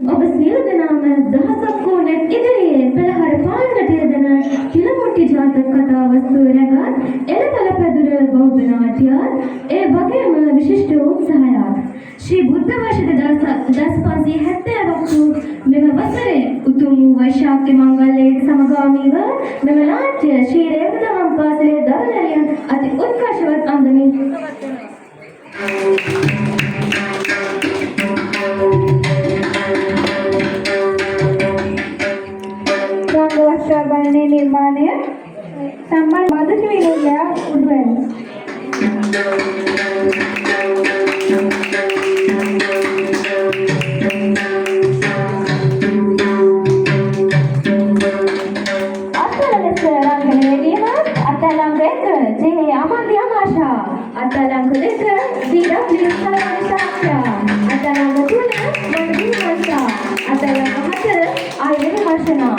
ඔබ සියලු දෙනාම දහසක් කෝණෙත් ඉදිරියේ පෙළහර පාලකට යෙදෙන කිලමුට්ටි ජාතක කතා වස්තුව රැගත් එළවල පැදුර බෞද්ධ නාට්‍යයත් ඒ වගේම විශිෂ්ට උත්සාහයක් ශ්‍රී බුද්ධ වර්ෂ 2570ක් වූ මෙම වසරේ උතුම් වෛශාඛ මංගල්‍යයේ සමගාමීව මෙම නාට්‍ය ශ්‍රී රේවතහම් පාසලේ දරුදැරියන් අති උත්කර්ෂවත් අන්දමින් රංගවස්ත්‍රාභරණයේ නිර්මාණය සම්මාන මధుක විනෝදයා උඩුවෙන අතලංග දෙක DW සාක්ෂා අතලංග තුන මනදී මාෂා අතලංග හතර ආයතන හර්ෂණා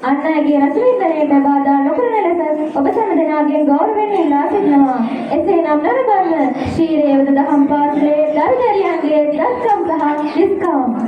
අන්නගේ රසවින්දනයට බාධා නොකරන ලෙස ඔබ සෑම දෙනාගෙන් ගෞරවයෙන් ඉල්ලා සිටිනවා. එසේනම් නරඹන්න ශ්‍රී රේවත දහම් පාසලේ දරුදැරියන්ගේ දස්කම් සහ දිස්කම්.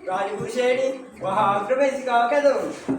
රාජපුරුෂයනි වහා අග්‍රවේශිකාවක් ඇදවුණු.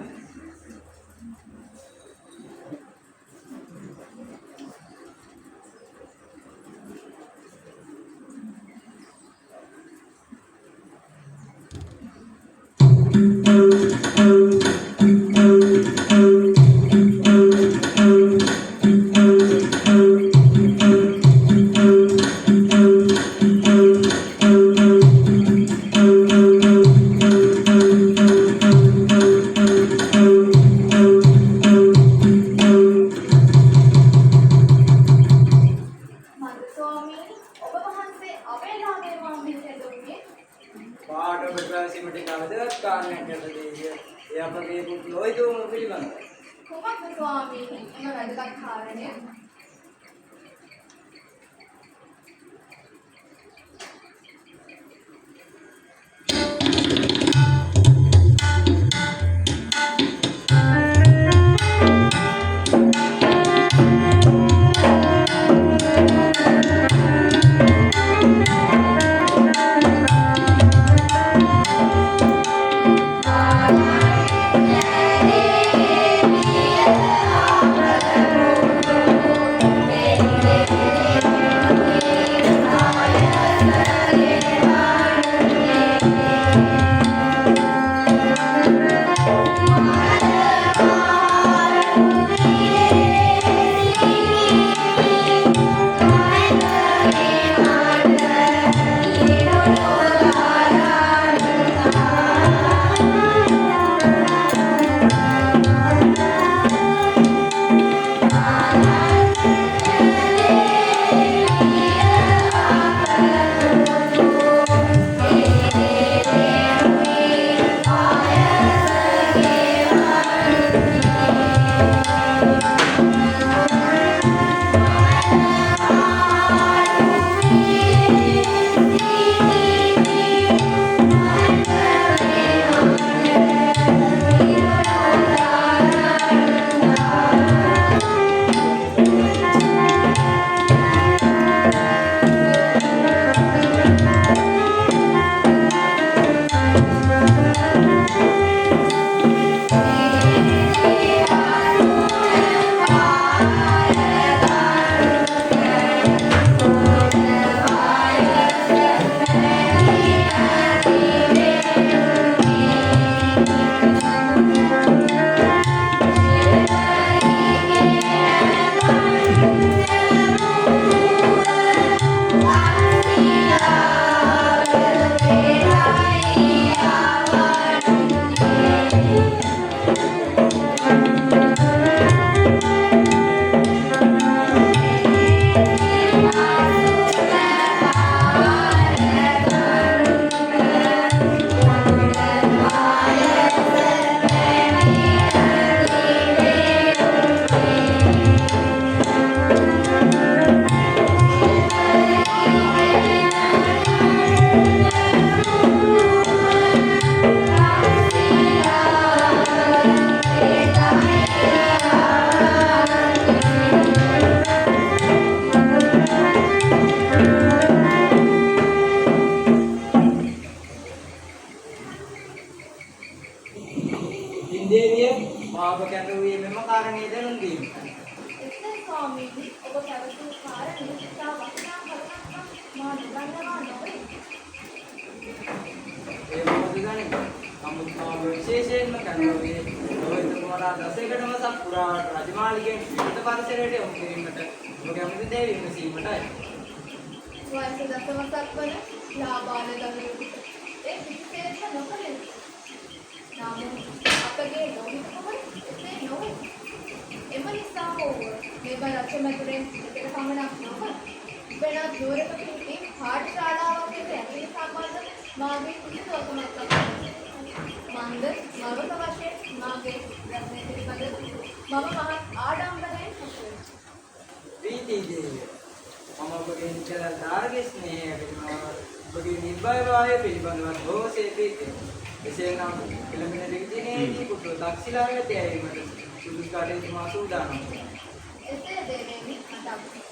ආප කැඳවුවේ මෙම කාරණේ දැනුම් දීම. එසේ ස්වාමීනි ඔබ පැවසූ කාරණේ ඉතා වටිනා කරුණක් මා නොදන්නවා නොවේ. ඒ මොකද ගන්නේ? අමුත්මා විශේෂයෙන්ම කැඳවුවේ රෝහිත කුමාරා දසයකටම සපුරා රජමාලිගයෙන් විවිධ පරිසරයට යොමු කිරීමට ඔබ කැමති දේ විමසීමටයි. වයස දසවසක් වන ලාබාල දරුවෙකුට ඒ කිසිසේත්ම නොකළ යුතුය. නමුත් අපගේ රෝහිත කුමාරයා එසේ නොවේ. එම නිසා ඔහු මේ රජමැදුරෙන් පිටට පමණක් නොව වෙනත් දුරක පිහිටි පාඨශාලාවක ඇතුළේ සම්බන්ධ මාගේ කුසලකමක් ලබනවා. මන්ද මවක වශයෙන් මාගේ ධර්මයේ පිළිබඳ මම මහත් ආඩම්බරයෙන් හසුරුවනවා. ප්‍රීති දේවිය මම ඔබගේ නිතරම ස්නේහය ඔබගේ නිර්භයභාවය පිළිබඳව බොහෝසේ ප්‍රීතියි. එසේනම් පිළිමින දිගිනේදී පුතු දක්ෂිලා වෙත යෑමට සුදුසු කටයුතු මා සූදානම් වෙනවා. එසේ දෙවෙනි අදක්.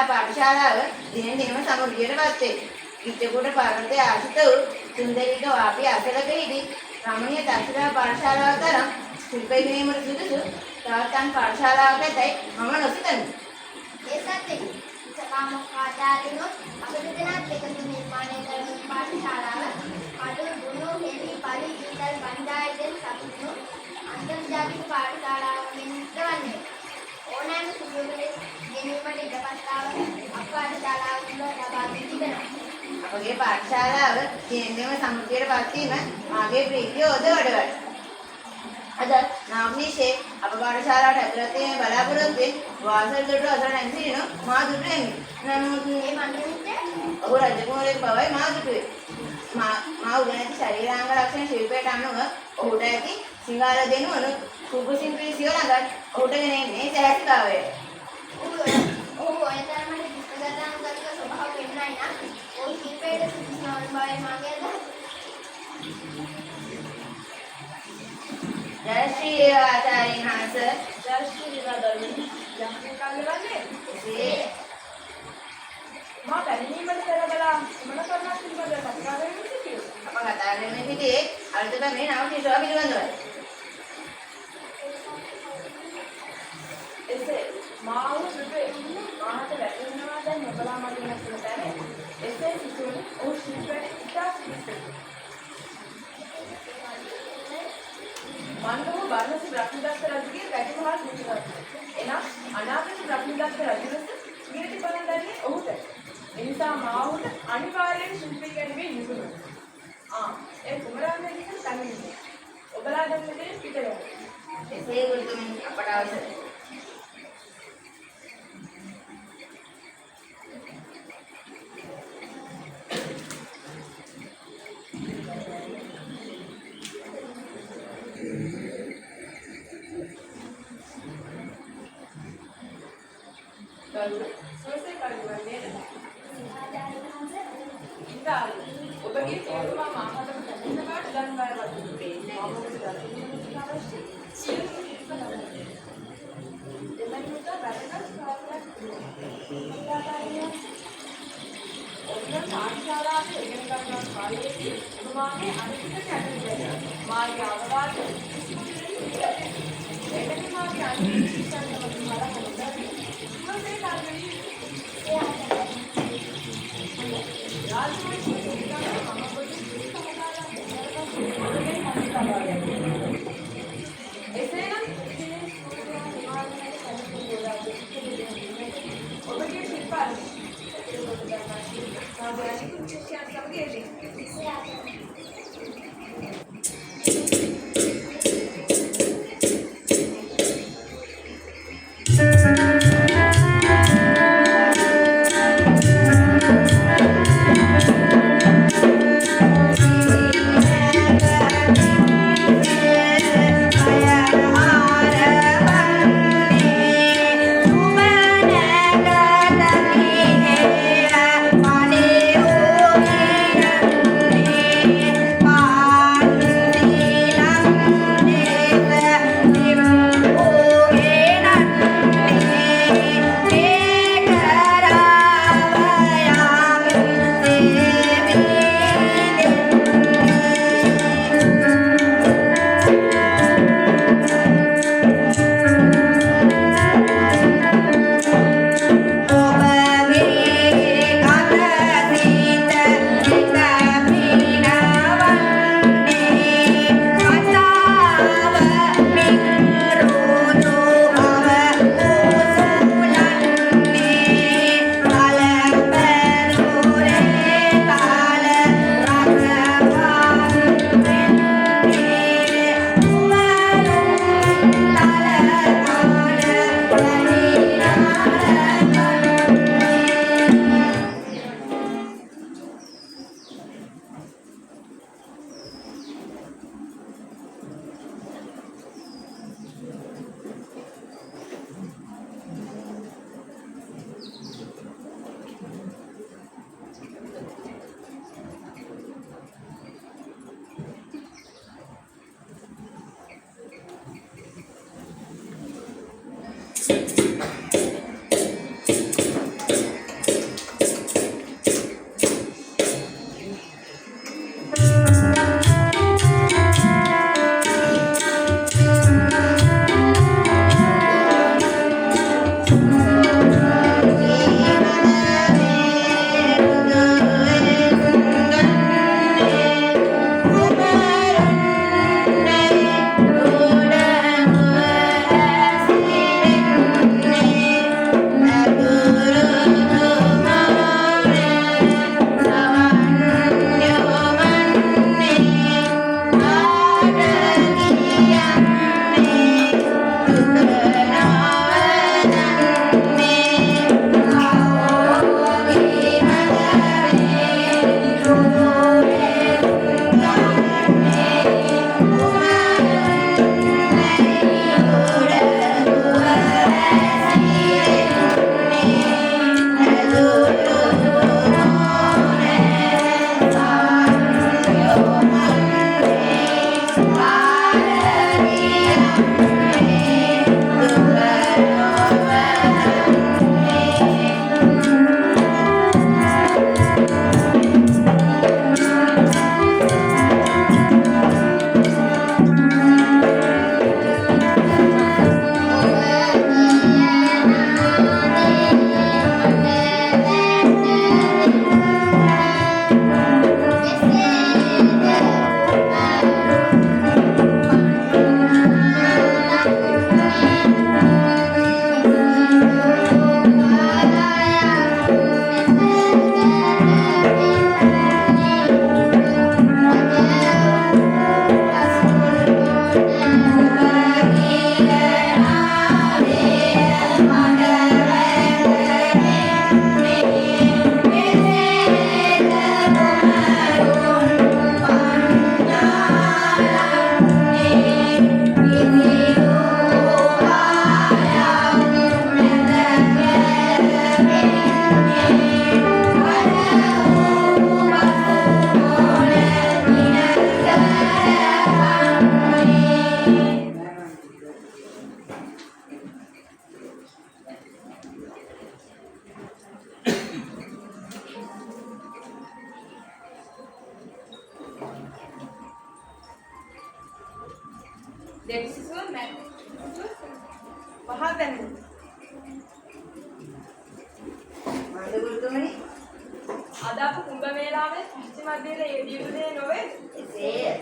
පාඨශාලාව දිනෙන් දිනම සමෘද්ධියටපත් වේ. ඉච්ඡකුට පර්වතයේ ආශිත වූ සුන්දරීක වාපිය අසලකෙහිදී රමණීය දක්ෂිණා පාඨශාලාව තරම් ශිල්පීමේමර සුදුසු තවත්න් පාඨශාලාවක් ඇතැයි මම නොසිතමි. ඒ සත්‍යයි. සකාමක ආචාර්යනෝ අපේ දෙනාත් එකතු නිර්මාණය කරන පාඨශාලාව අද ගුණෝ හෙලි පරි ඉන්දල් පංචායතෙන් සතුටු අන්තර්ජාතික පාඨශාලාවක් වෙනවන්නේ. ඕනෑම සුදුසුකෙ ගෙනීමට ඉඩපත්තාව අපපාඨශාලාව තුළ ලබා දී තිබෙනවා. අපගේ පාඨශාලාව දිනෙන් සමෘද්ධියටපත් වීම මාගේ ප්‍රීතිය ඔදවඩවයි. අද නාමනිෂේ අප පාඨශාලාවට ඇතුළත් වීමේ බලාපොරොත්තුවෙන් වාසල් දොඩ අසල නැන්සිනු මා දුටු එමි. නමුත් මේ මන්දිරයේ ඔහු රජකුමාරයෙක් බවයි මා දුටුවේ. මා උදැති ශරීරාංග ලක්ෂණ ශිල්පයට අනුව ඔහුට ඇති සිංහල දෙනුවණු කුකුසින් පිළිසිව ළඟට ඔහුට ගෙන එන්නේ සැහැස්කාවය. ඔහු ඔය තරමට පුස්තකගතානුගතික ස්වභාව වෙන්නයි නම් ඔහු ශිල්පයට සුදුසුවන බවයි මගේ අදහස. ජයශ්‍රී ආචාර්යින් හංස ජයශ්‍රී රදවි යම් කල්ලවන්නේ එසේ මා පැමිණීමට පෙර බලා මොන කරුණක් පිළිබඳව කතා කරමින් සිටියෝ. අප කතා කරමින් සිටියේ අලුත පැමිණි නව ශිෂ්‍යවා පිළිබඳවයි. එසේ මාව සුපේ මාහට වැටෙනවා දැන් නොබලා මගේ නැතිව තැනේ. එසේ සිටුනේ ඔහු ශිල්පයට ඉතා සිටියි. මන්නෝ බර්ණසි බ්‍රහ්මදත්ත රජුගේ පැටිමහල් පුතුරා. එනම් අනාගත බ්‍රහ්මදත්ත රජු ලෙස කීර්ති බලන් දැරියේ ඔහුට. එනිසා මාවුට අනිවාර්යයෙන් ශිල්පී ගැනීමේ යුතුය. ඒ කුමරාගේ කියන තනින්නේ. ඔබලා දැන්නේ පිට යනවා. එසේ ගුරුතුමින් අපට අවසරයි. සෝසේ කරුවන්නේ ඉතින් ඔබගේ තේරුම මාහතම දැනෙන බාට දන්වයවත් වෙන්නේ මොකද දැනෙන්න අවශ්‍යයි. සියලු දෙමළුට වැදගත් කාර්යයක් තියෙනවා. ඔබ පාඨශාලාවේ ඉගෙන ගන්නා කාලයේදී ඔබගේ අනිත්‍ය කැටුවේ මාගේ අවවාද ඒකේ මාගේ අනිත්‍ය සිස්ටම් දෙවි සිසුව මැටි සිසුව වහා දැමුවා. මන්ද ගුරුතුමනි අද අප කුඹ මේලාවේ පස්චිම මැදේ යෙදී යුදේ නොවේ. එසේය.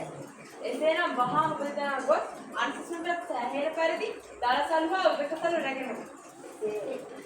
එසේනම් වහා මුදෙනා ගොස් අන්සිසුන්ට සෑහෙන පරිදි දලසල්වා උපකසල රැගෙනවා. එසේය.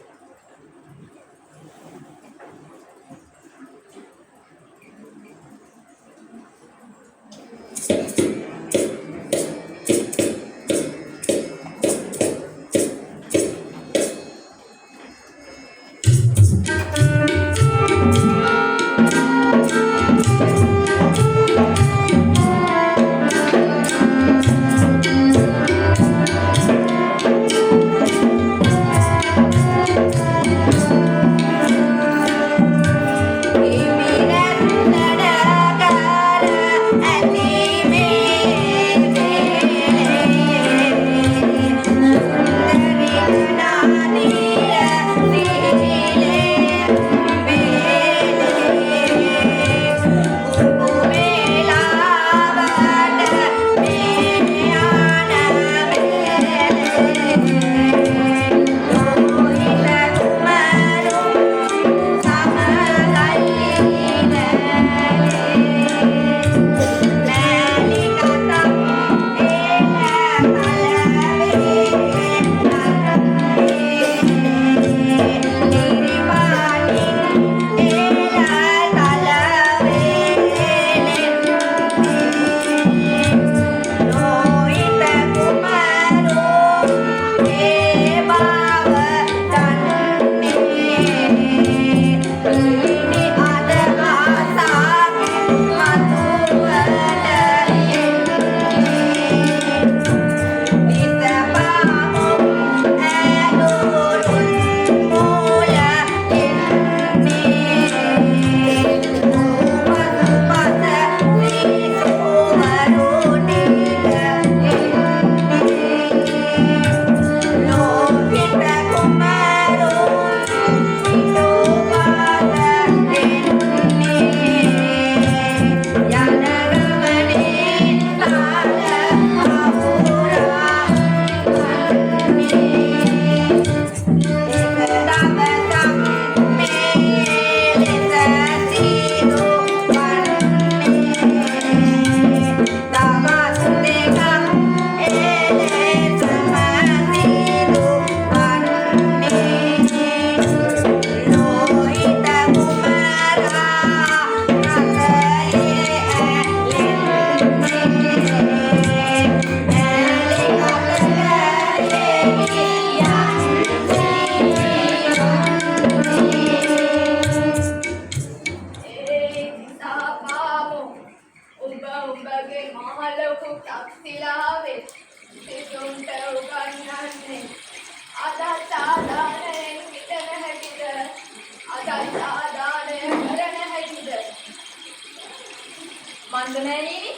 මන්දනෑනීනි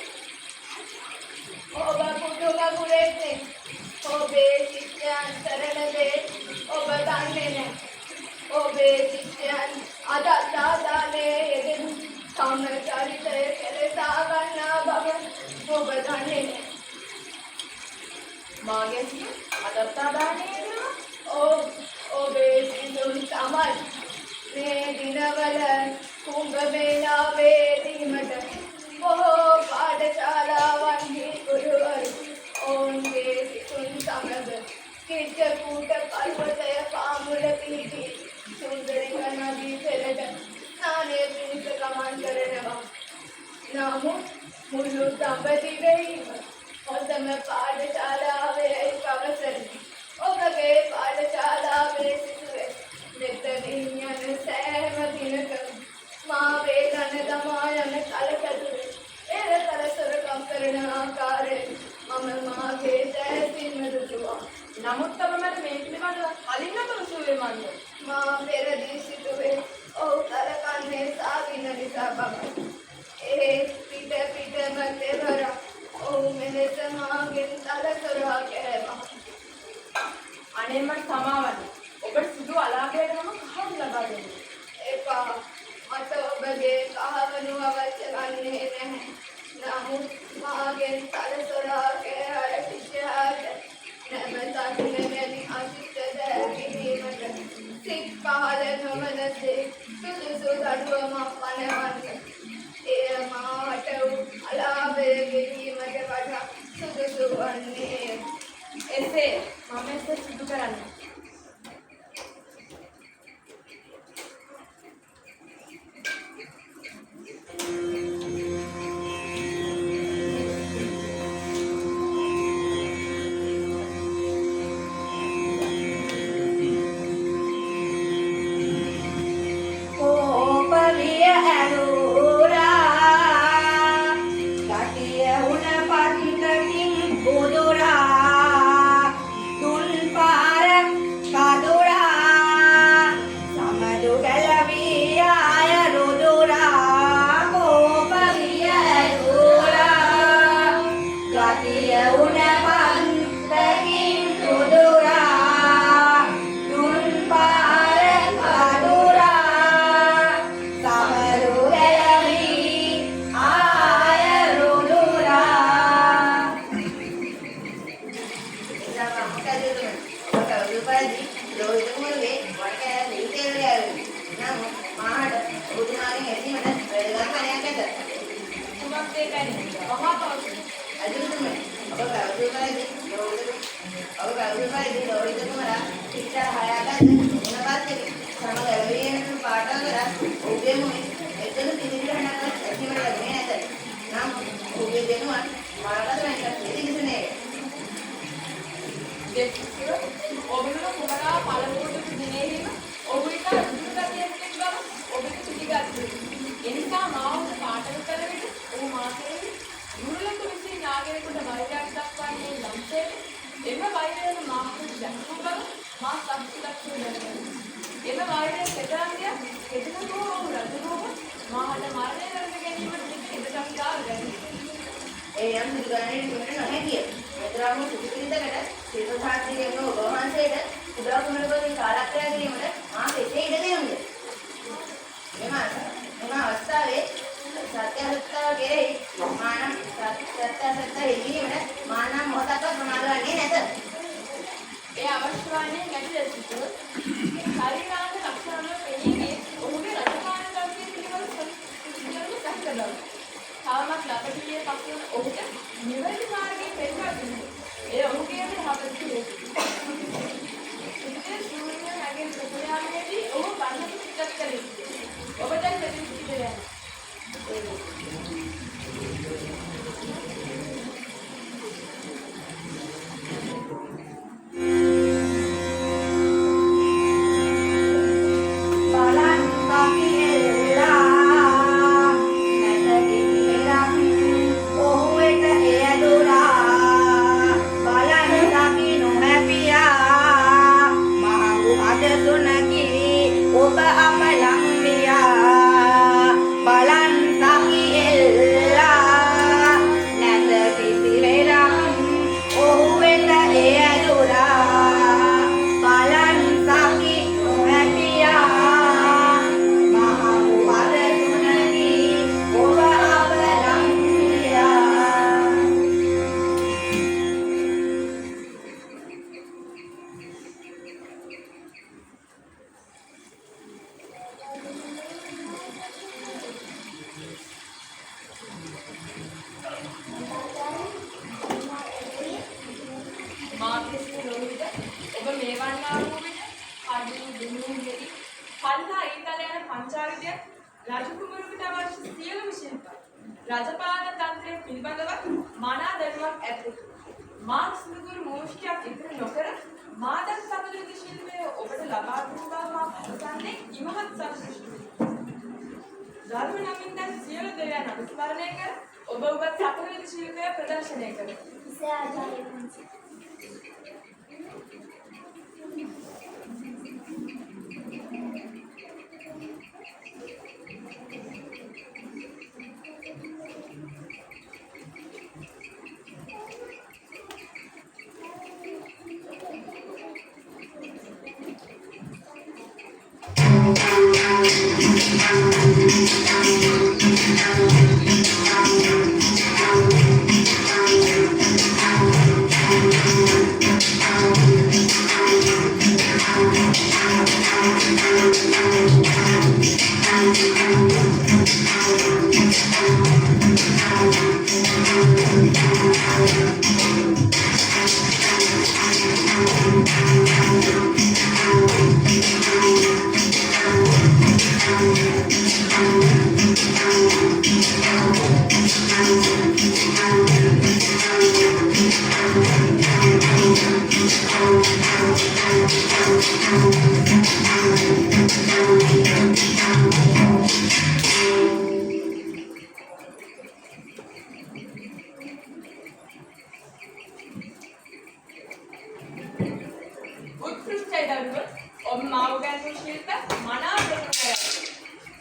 ඔබ පුදුම පුරෙන්නේ ඔබේ ශිෂ්‍යයන් සරණ වේ ඔබ දන්නේ නැහැ ඔබේ ශිෂ්‍යයන් අද සාදානේ යෙදෙන සම චරිතය කෙලෙසා ගන්නා බව ඔබ දන්නේ නැහැ මාගේ සිය අද සාදානේ යෙදෙනවා ඔබේ සිඳුන් තමයි මේ දිනවල කුඹ මේලාවේ දීමට බොහෝ පාඨශාලාවන්හි ගුරුවරු ඔවුන්ගේ සිතුන් සමග කිච්චකූට පර්වතය පාමුල පිහිටි සුන්දරික නදී පෙළට ස්නානය පිණිස ගමන් කරනවා. නමුත් මුළු දඹදිවෙහිම හොඳම පාඨශාලාවේ පවසන ඔබගේ පාඨශාලාවේ සිසුවේ මෙතනින් යන සෑම දිනකම මා වේදන දමා යන කලකතුරේ එරතර සොරකම් කරන ආකාරයෙන් මම මාගේ දැසින්ම දුටුවා. නමුත් ඔබ මට මේ පිළිබඳව කලින් අමරුසුවේ මන්ද මා පෙරදී සිටුවේ ඔහු කලකන්නේ සාවින නිසා බව. ඒ පිටම තෙවර ඔහු මෙලෙස මාගෙන් තලසොරා කෑවා. අනේ මට සමාවන්න. ඔබට සුදු අලාභයට මම කහවණු ලබා දෙන්න. එපා. මට ඔබගේ කහවණු අවශ්‍ය වන්නේ නැහැ. නමුත් මාගෙන් තලසොරා කෑ අර ශිෂ්‍යයා ඒකයි නේ. මහා පවසන. අදිනුනේ ඔබ කවුරුමයිද ලෝහිත කුමාරා පිටර හයාගන්න මොනවද සමග එළියෙන පාඩම් කරා ඔබේ මොනේ එතන පිළිගන්නවත් ඇතිවල ලැබෙන්නේ නැත නම් ඔබේ දෙනුවන් මාකට වෙනකත් දෙදිසනේ ඔබේ කුමාරා පළමුවට දිනේම ඔබට අඳුරගතියක් බව ඔබට පිළිගත්තා. එනිසා මාව පාඩම් කරගෙන ඔබ මාතේ මුරුලක විසින් නාගරිකට වෛරයක් දක්වන්නේ ලම්සේ එම වෛරයෙන් මාහට දැක්වූ බව මා සත්‍යයක් වෙනවා. එම වෛරයෙන් කෙතරම්දිය කෙතරම්කෝ රජුව මාහට මරණය කරන ගැනීමට ඉදටක් ගන්න. ඒ යම් දුගානේ දුන්න නැහැ. මෙතරම් සුදුසුකමකට සිරසාත්තිගේ ඔබ වහන්සේට උදා කුමරුගේ කාලක්‍රය කිරීමට මා කෙසේ ඉඩ දෙන්නේ. මෙම අවස්ථාවේ සත්‍යහත්තාව කෙරෙහි මානම් සත්‍යහත්තා එළිවීමට මානම් මොහොතක් ප්‍රමාද වන්නේ නැත. ඒ අවශ්‍ය වන්නේ නැති දෙසිත ශරීරාංග ලක්ෂණ වල පෙනීමේ ඔහුගේ රජමාන ධර්මයේ පිළිවෙල සම්පූර්ණ සැකදව. තවමත් ලබතියේ පසුවන ඔහුට නිවැරදි මාර්ගයේ පෙන්වා දෙන්නේ. ඒ ඔහුගේ යහපත් හේතු. ඉතින් සූර්ය නැගෙන් ප්‍රතියාමයේදී ඔහු බණට පිටත් කරේ. ඔබ දැන් ප්‍රතික්‍රියා රජකුමරුකට අවශ්‍ය සියලුම ශිල්ප රජපාලන තන්ත්‍රය පිළිබඳව මනා දැනුමක් ඇත. මා සුදුරු මොෂ්ටියක් ඉදිරි නොකර මාදන් සමෘද්ධි ශිල්පය ඔබට ලබා දුන් බව මා පවසන්නේ ඉමහත් සතුටුයි. ධර්ම නමින් දැන් සියලු දෙවියන් අනුස්මරණය කර ඔබ සමෘද්ධි ශිල්පය ප්‍රදර්ශනය කර.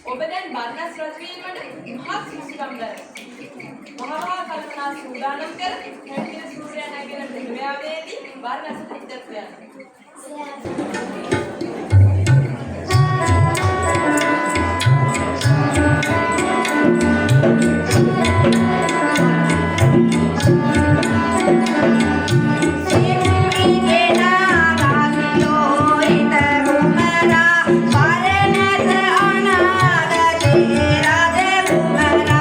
ඔබ දැන් බර්ණස් රජවීමට මහත් සුසුකම් දරන. මහා කල්පනා සූදානම් කර හැටින සූර්යයා නැගෙන ප්‍රතිව්‍යාවේදී බර්ණස් පිටත් යනවා. Radhe Kumara,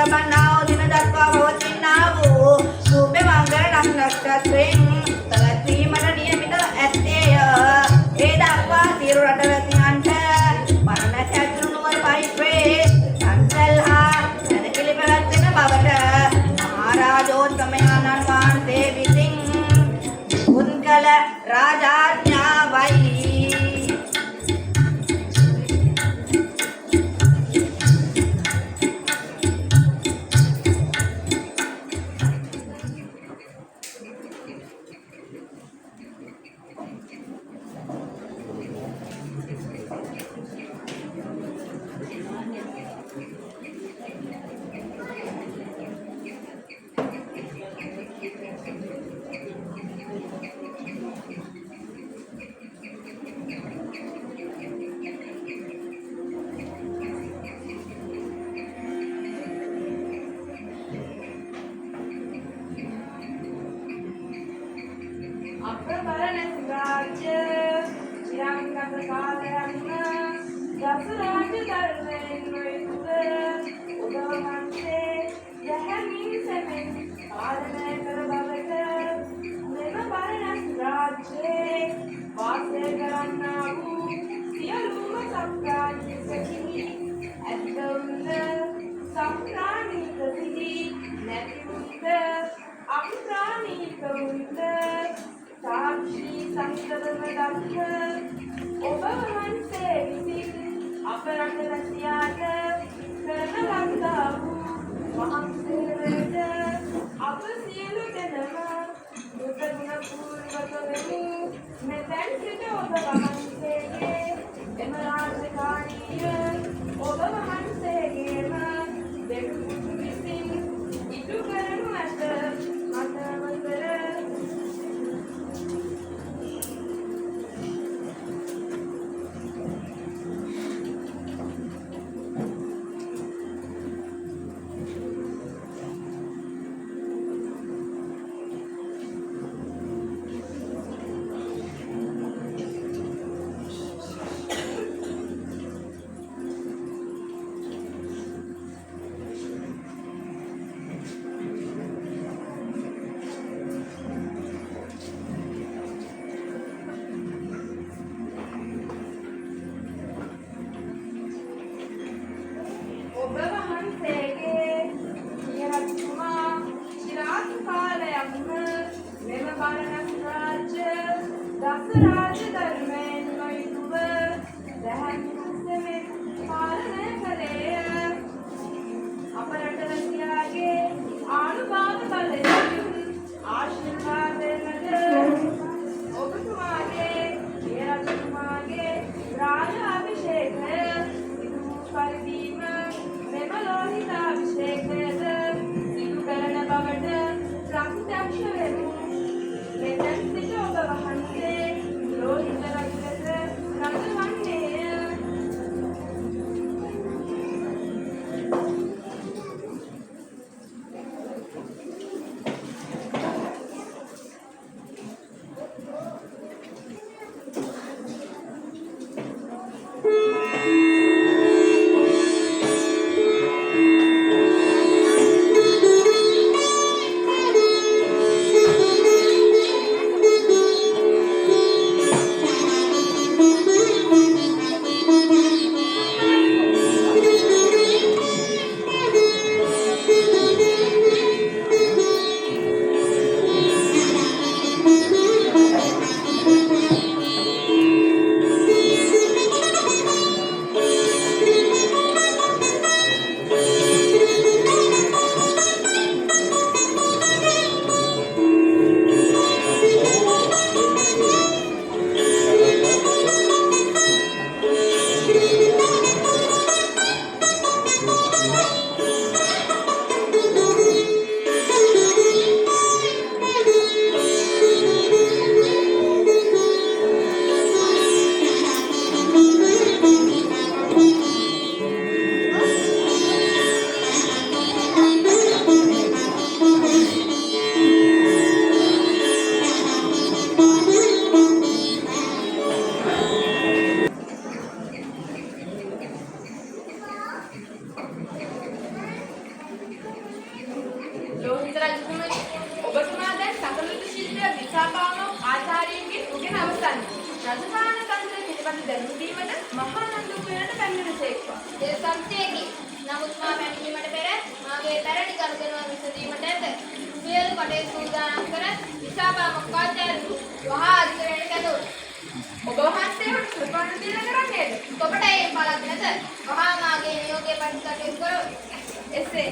ලබන්නා වූ දින දක්වා පවතිනා වූ සූභ මංගල නක්ෂත්‍රයෙන් පැවැත්වීමට නියමිත ඇත්තේය. ඒ දක්වා සියලු රටවැසියන්ට පරණ සැදු නුවර පරිශ්‍රයේ පන්සල් හා සැනකෙළි පැවැත්වෙන බවට මහරජෝත්තමයාණන් වහන්සේ විසින් උන්කල රාජාඥාවයි. අප්‍රබලන රාජ්‍ය චිරංගත කාලයක්ම දස රාජ්‍ය ධර්මයෙන් නොයුතුව උදවහන්සේ යැහැමින් සැමෙන් පාලනය කර බවට මෙම බරණැස් රාජ්‍යයේ වාසය කරන්නා වූ සියලුම සම්ප්‍රාණිකකිනි ඇත්තවුන්ද සම්ප්‍රාණික සිහි නැතිවුන්ද අප්‍රාණිකවුන්ද साक्षी संकल्प दक्ष ඔබ වහන්සේ විසින් අප රට රැසියාට කරන ලද්දා වූ මහත්සේවයට අප සියලු දෙනම කෘතඥ පූර්වක වෙමු. මෙතෙන් සිට ඔබ වහන්සේගේ එම රාජකාරිය ඔබ වහන්සේගේම දෙවියන් විසින් ඉටු කරනු ඇත. මතවතර ඔබ වහන්සේගේ සියරත්තුමා චිරාත් කාලයක්ම මෙම බරණැස් රාජ්‍ය දස රාජ ධර්මයෙන් නොයුතුව දැහැමින් සෙමෙන් පාලනය කළේය. අප රටවැසියාගේ ආනුභාව බලයෙන් ආශිර්වාදයනද ඔබතුමාගේ සියරත්තුමාගේ රාජ අභිෂේකය සිදු වූ පරිදිම මෙම ලෝහිතාභිෂේකයද සිදු කරන බවට ප්‍රත්‍යක්ෂ වෙමු. මෙතැන් සිට ඔබ වහන්සේ ලෝහිත ලෝහිත රජතුමනි, ඔබතුමා දැන් සකල යුතු ශිල්පය විසාපාම ආචාර්යයින්ගෙන් උගෙන අවසන්යි. රජපාලන තන්ත්‍රය පිළිබඳ දැනුම් දීමට මහා නන්ද උපයනට පැමිණෙනසේක්වා. ඒ සත්‍යයකි. නමුත් මා පැමිණීමට පෙර මාගේ පැරණි කරුණුව විසඳීමට ඇත. සියලු කටයුතු සූදානම් කර විසාපාම ආචාර්යවරු වහා අධිකරණයට කැඳවුණා. ඔබ වහන්සේට සුපන්න දින කරන්නේද? ඔබට ඒ පළක් නැත. වහා මාගේ නියෝගය පරිත්‍යාග කරොත් එසේ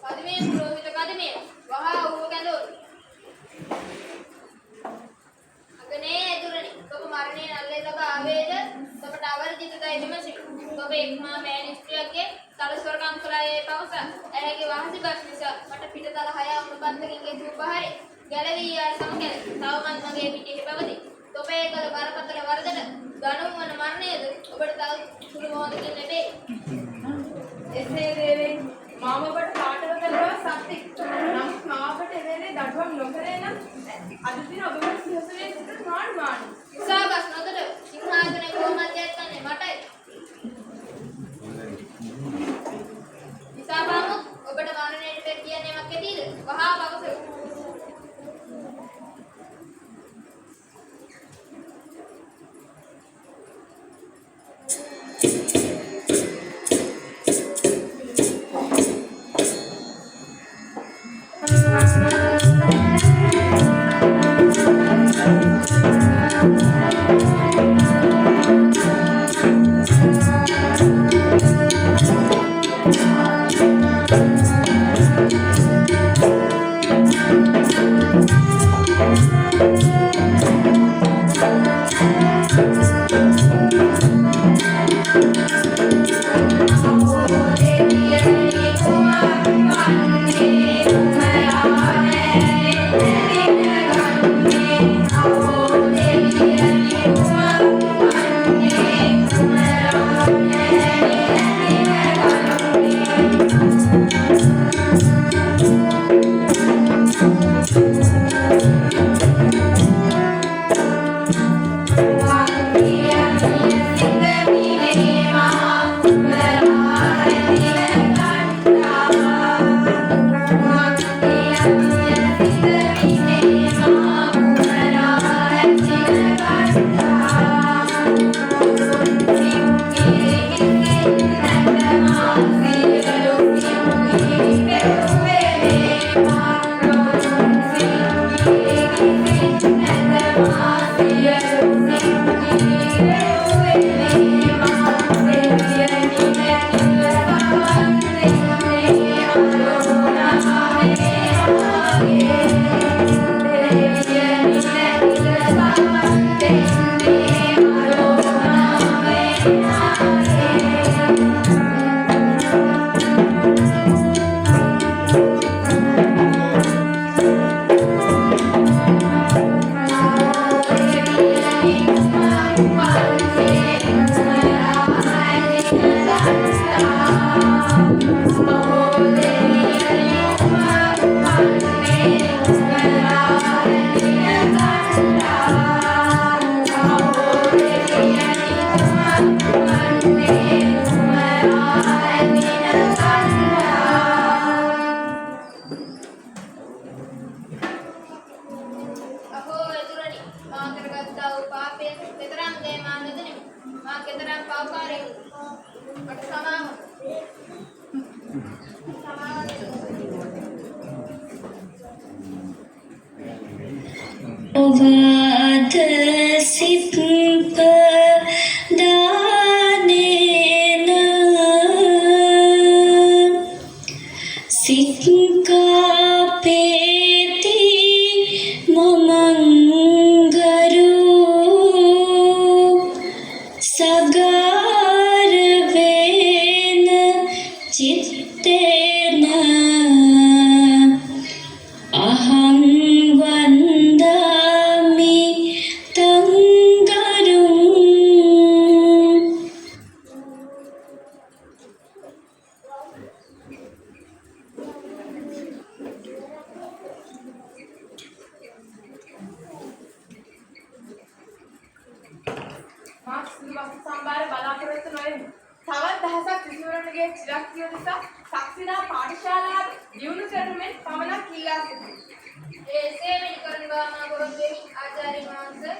කදිමේ පුරෝහිත කදිමේ වහා ඌව කැඳවුණා. අගනේ ඇදුරනි ඔබ මරණයෙන් අල්ලේ ලබා ආවේද? ඔබට අවර්ජිතයි විමසිමි. ඔබ එක්මා මෑණි ස්ත්‍රියගේ සලස්වරකම් කළායේ පවස. ඇයගේ වහසි බස් නිසා මට පිටතල 6 අමුණපත්තකින් ගෙතු බහරේ ගැලවී යා සමකල තවමත් මගේ පිටේ පවතී. ඔබේ කල බරපතල වරදට ගණුම් වන මරණයද ඔබට තව සුළු මොහොතකින් ලැබේ. එසේ දේවේ මාම ඔබට කාටව කළා සත්‍යක්. නමුත් මාවට එවැනි දඩුවම් නොකරේ නම් අද දින ඔබ සිහසුනේ සිට මාන. සාබස් නොදට සිංහාසනේ කොහොමද යන්නේ මටයි. ඉසාපාම ඔබට මරණයට පෙර කියන්නේ මක් ඇතිද? වහා පවසමු. ඔවාද සිත් දානේන සිත් කාපේති මමංගරු සගාර වේන චිත්තේන අහං වන්දාමි තංගරුං. මාක් සුදු වස්තු සම්භාර බලාපොරොත්තු නොවෙමි. තවත් දහසක් විසුවරණගේ චිරක්තිය නිසා සක්සිනා පාඨශාලාවේ දියුණු කරනුමෙන් පමණක් කීලා සිටියි. එසේ මෙන් කරන ගාමා පොරොත්තුවෙන් ආචාර්ය වහන්සේ